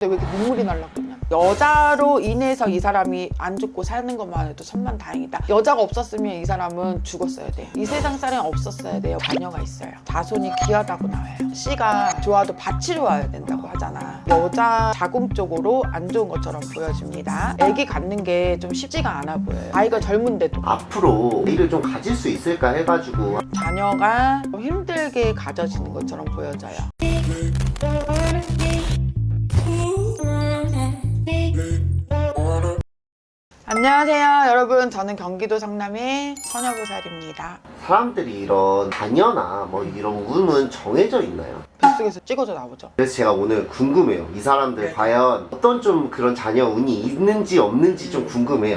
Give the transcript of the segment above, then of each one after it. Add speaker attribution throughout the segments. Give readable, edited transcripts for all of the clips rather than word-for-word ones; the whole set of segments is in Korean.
Speaker 1: 근데 왜 이렇게 눈물이 날라 그러냐? 여자로 인해서 이 사람이 안 죽고 사는 것만 해도 천만다행이다. 여자가 없었으면 이 사람은 죽었어야 돼요. 이 세상 사람이 없었어야 돼요. 자녀가 있어요. 자손이 귀하다고 나와요. 씨가 좋아도 밭이 좋아야 된다고 하잖아. 여자 자궁적으로 안 좋은 것처럼 보여집니다. 아기 갖는 게 좀 쉽지가 않아 보여요. 아이가 젊은데도.
Speaker 2: 앞으로 아이를 좀 가질 수 있을까 해가지고.
Speaker 1: 자녀가 좀 힘들게 가져지는 것처럼 보여져요. 안녕하세요 여러분, 저는 경기도 성남의 처녀보살입니다.
Speaker 2: 사람들이 이런 자녀나 뭐 이런 운은 정해져 있나요?
Speaker 1: 뱃속에서 찍어져 나오죠.
Speaker 2: 그래서 제가 오늘 궁금해요. 이 사람들
Speaker 1: 네.
Speaker 2: 과연 어떤 좀 그런 자녀 운이 있는지 없는지 좀 궁금해요.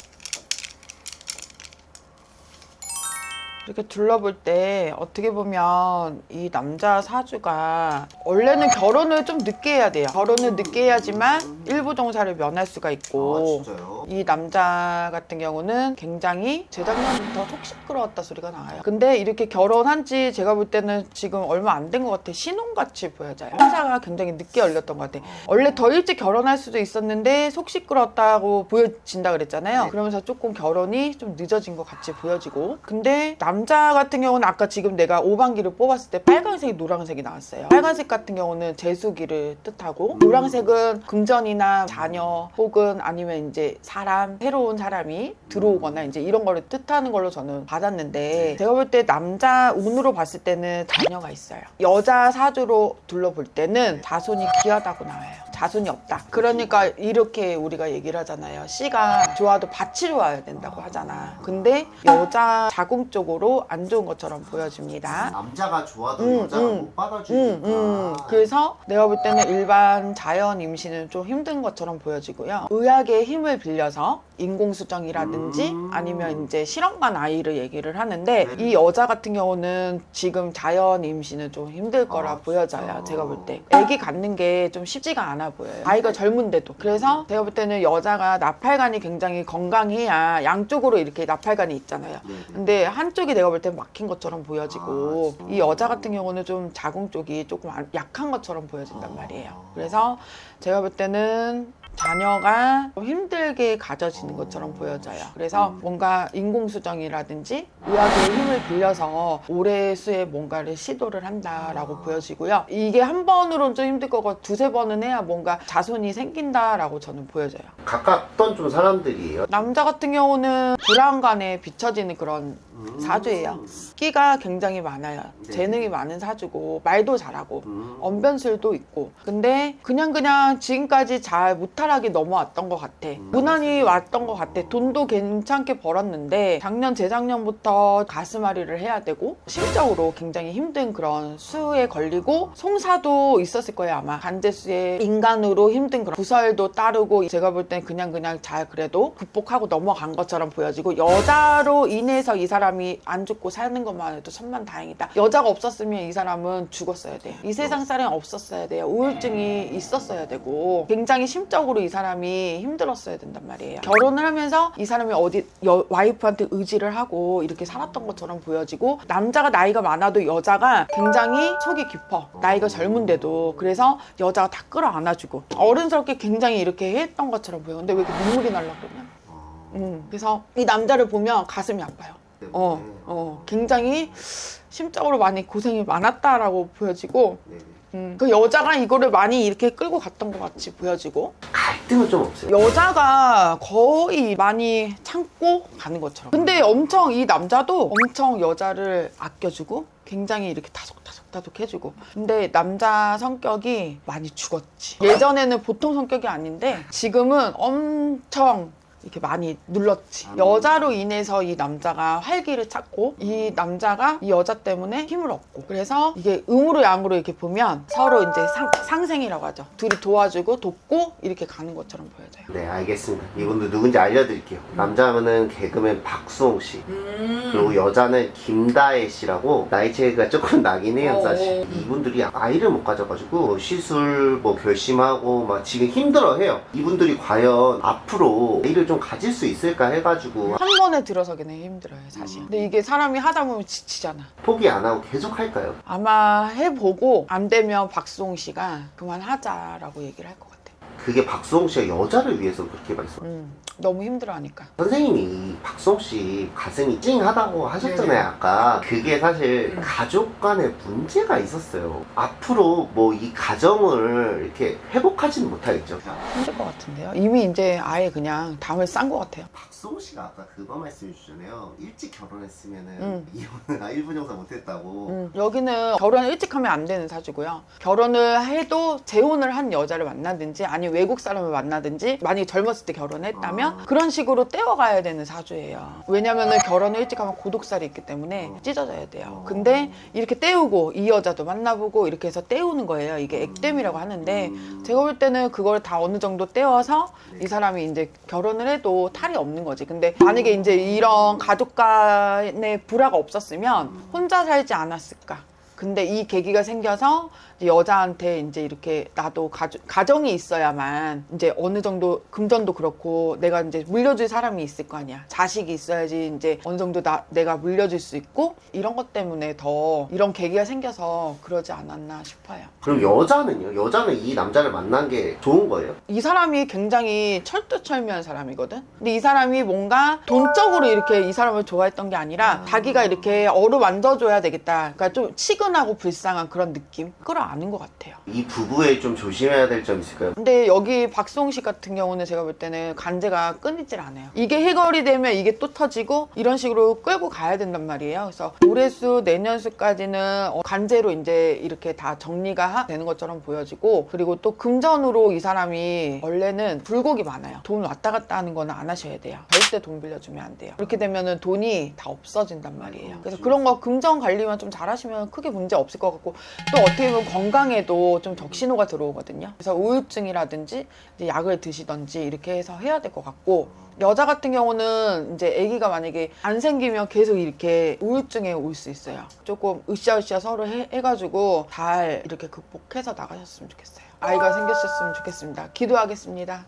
Speaker 1: 이렇게 둘러볼 때 어떻게 보면 이 남자 사주가 원래는 결혼을 좀 늦게 해야 돼요. 결혼을 늦게 해야지만 일부 종사를 면할 수가 있고,
Speaker 2: 진짜요?
Speaker 1: 이 남자 같은 경우는 굉장히 재작년부터 속 시끄러웠다 소리가 나와요. 근데 이렇게 결혼한 지 제가 볼 때는 지금 얼마 안 된 것 같아. 신혼같이 보여져요. 행사가 굉장히 늦게 열렸던 것 같아. 원래 더 일찍 결혼할 수도 있었는데 속 시끄러웠다고 보여진다 그랬잖아요. 그러면서 조금 결혼이 좀 늦어진 것 같이 보여지고, 근데 남자 같은 경우는 아까 지금 내가 오반기를 뽑았을 때 빨간색이 노란색이 나왔어요. 빨간색 같은 경우는 재수기를 뜻하고, 노란색은 금전이나 자녀 혹은 아니면 이제 사람, 새로운 사람이 들어오거나 이제 이런 거를 뜻하는 걸로 저는 받았는데, 제가 볼 때 남자 운으로 봤을 때는 자녀가 있어요. 여자 사주로 둘러볼 때는 자손이 귀하다고 나와요. 자손이 없다. 그러니까 이렇게 우리가 얘기를 하잖아요. 씨가 좋아도 밭이 좋아야 된다고 하잖아. 근데 여자 자궁적으로 안 좋은 것처럼 보여집니다.
Speaker 2: 남자가 좋아도 여자가 못 받아주니까.
Speaker 1: 그래서 내가 볼 때는 일반 자연 임신은 좀 힘든 것처럼 보여지고요. 의학의 힘을 빌려서 인공수정이라든지 아니면 이제 실험관 아이를 얘기를 하는데, 이 여자 같은 경우는 지금 자연 임신은 좀 힘들 거라 보여져요. 제가 볼 때 아기 갖는 게 좀 쉽지가 않아 보여요. 아이가 젊은데도. 그래서 제가 볼 때는 여자가 나팔관이 굉장히 건강해야, 양쪽으로 이렇게 나팔관이 있잖아요. 근데 한쪽이 내가 볼 때 막힌 것처럼 보여지고, 이 여자 같은 경우는 좀 자궁 쪽이 조금 약한 것처럼 보여진단 말이에요. 그래서 제가 볼 때는 자녀가 좀 힘들게 가져지는 것처럼 보여져요. 그래서 뭔가 인공수정이라든지 의학의 힘을 빌려서 올해 수에 뭔가를 시도를 한다라고 보여지고요. 이게 한 번으로는 좀 힘들 거고 두세 번은 해야 뭔가 자손이 생긴다라고 저는 보여져요.
Speaker 2: 가깝던 좀 사람들이에요.
Speaker 1: 남자 같은 경우는 불안간에 비춰지는 그런 사주예요. 끼가 굉장히 많아요. 재능이 많은 사주고, 말도 잘하고 언변술도 있고, 근데 그냥 지금까지 잘 무탈하게 넘어왔던 것 같아. 무난히 왔던 것 같아. 돈도 괜찮게 벌었는데 작년 재작년부터 가슴앓이를 해야 되고, 심적으로 굉장히 힘든 그런 수에 걸리고, 송사도 있었을 거예요 아마. 간제수에 인간으로 힘든 그런 부설도 따르고, 제가 볼 땐 그냥 잘 그래도 극복하고 넘어간 것처럼 보여지고, 여자로 인해서 이 사람이 안 죽고 사는 것만 해도 천만다행이다. 여자가 없었으면 이 사람은 죽었어야 돼요. 이 세상 사람이 없었어야 돼요. 우울증이 있었어야 되고, 굉장히 심적으로 이 사람이 힘들었어야 된단 말이에요. 결혼을 하면서 이 사람이 어디 와이프한테 의지를 하고 이렇게 살았던 것처럼 보여지고, 남자가 나이가 많아도 여자가 굉장히 속이 깊어. 나이가 젊은데도. 그래서 여자가 다 끌어안아주고 어른스럽게 굉장히 이렇게 했던 것처럼 보여. 근데 왜 이렇게 눈물이 날라 그러냐? 그래서 이 남자를 보면 가슴이 아파요. 굉장히 심적으로 많이 고생이 많았다라고 보여지고, 그 여자가 이거를 많이 이렇게 끌고 갔던 것 같이 보여지고,
Speaker 2: 갈등은 좀 없어요.
Speaker 1: 여자가 거의 많이 참고 가는 것처럼. 근데 엄청 이 남자도 엄청 여자를 아껴주고 굉장히 이렇게 다독다독 해주고. 근데 남자 성격이 많이 죽었지. 예전에는 보통 성격이 아닌데 지금은 엄청 이렇게 많이 눌렀지. 여자로 인해서 이 남자가 활기를 찾고, 이 남자가 이 여자 때문에 힘을 얻고, 그래서 이게 음으로 양으로 이렇게 보면 서로 이제 상생이라고 하죠. 둘이 도와주고 돕고 이렇게 가는 것처럼 보여져요.
Speaker 2: 네, 알겠습니다. 이분도 누군지 알려드릴게요. 남자는 개그맨 박수홍 씨, 그리고 여자는 김다혜 씨라고 나이 차이가 조금 나긴 해요 사실. 이분들이 아이를 못 가져가지고 시술 뭐 결심하고 막 지금 힘들어해요. 이분들이 과연 앞으로 아이를 좀 가질 수 있을까 해가지고.
Speaker 1: 한 번에 들어서기는 힘들어요 사실. 근데 이게 사람이 하다 보면 지치잖아.
Speaker 2: 포기 안 하고 계속 할까요?
Speaker 1: 아마 해보고 안 되면 박수홍 씨가 그만하자라고 얘기를 할 것 같아요.
Speaker 2: 그게 박수홍 씨가 여자를 위해서 그렇게 말씀.
Speaker 1: 너무 힘들어하니까.
Speaker 2: 선생님이 박수홍 씨 가슴이 찡하다고 하셨잖아요, 아까. 그게 사실 가족 간에 문제가 있었어요. 앞으로 뭐 이 가정을 이렇게 회복하지는 못하겠죠.
Speaker 1: 힘들 것 같은데요. 이미 이제 아예 그냥 담을 싼 것 같아요.
Speaker 2: 박수홍 씨가 아까 그거 말씀해 주셨잖아요. 일찍 결혼했으면은 이혼을 1분 용서 못했다고.
Speaker 1: 여기는 결혼을 일찍 하면 안 되는 사주고요. 결혼을 해도 재혼을 한 여자를 만나든지 아니면 외국 사람을 만나든지 만약에 젊었을 때 결혼했다면 그런 식으로 떼어가야 되는 사주예요. 왜냐면은 결혼을 일찍 하면 고독살이 있기 때문에 찢어져야 돼요. 근데 이렇게 떼우고 이 여자도 만나보고 이렇게 해서 떼우는 거예요. 이게 액땜이라고 하는데 제가 볼 때는 그걸 다 어느 정도 떼어서 이 사람이 이제 결혼을 해도 탈이 없는 거지. 근데 만약에 이제 이런 가족 간의 불화가 없었으면 혼자 살지 않았을까. 근데 이 계기가 생겨서 이제 여자한테 이제 이렇게 나도 가정이 있어야만 이제 어느 정도 금전도 그렇고 내가 이제 물려줄 사람이 있을 거 아니야. 자식이 있어야지 이제 어느 정도 내가 물려줄 수 있고 이런 것 때문에 더 이런 계기가 생겨서 그러지 않았나 싶어요.
Speaker 2: 그럼 여자는요? 여자는 이 남자를 만난 게 좋은 거예요?
Speaker 1: 이 사람이 굉장히 철두철미한 사람이거든. 근데 이 사람이 뭔가 돈적으로 이렇게 이 사람을 좋아했던 게 아니라 자기가 이렇게 어루만져줘야 되겠다. 그러니까 좀 치근하고 불쌍한 그런 느낌? 그걸 아는 것 같아요.
Speaker 2: 이 부부에 좀 조심해야 될 점 있을까요?
Speaker 1: 근데 여기 박수홍 씨 같은 경우는 제가 볼 때는 간제가 끊이질 않아요. 이게 해결이 되면 이게 또 터지고 이런 식으로 끌고 가야 된단 말이에요. 그래서 올해수 내년수까지는 간제로 이제 이렇게 다 정리가 되는 것처럼 보여지고 그리고 또 금전으로 이 사람이 원래는 불곡이 많아요. 돈 왔다 갔다 하는 거는 안 하셔야 돼요. 절대 돈 빌려주면 안 돼요. 그렇게 되면은 돈이 다 없어진단 말이에요. 그래서 그런 거 금전 관리만 좀 잘하시면 크게 문제 없을 것 같고 또 어떻게 보면 건강에도 좀 적신호가 들어오거든요. 그래서 우울증이라든지 이제 약을 드시던지 이렇게 해서 해야 될 것 같고 여자 같은 경우는 이제 아기가 만약에 안 생기면 계속 이렇게 우울증에 올 수 있어요. 조금 으쌰으쌰 서로 해가지고 잘 이렇게 극복해서 나가셨으면 좋겠어요. 아이가 생기셨으면 좋겠습니다. 기도하겠습니다.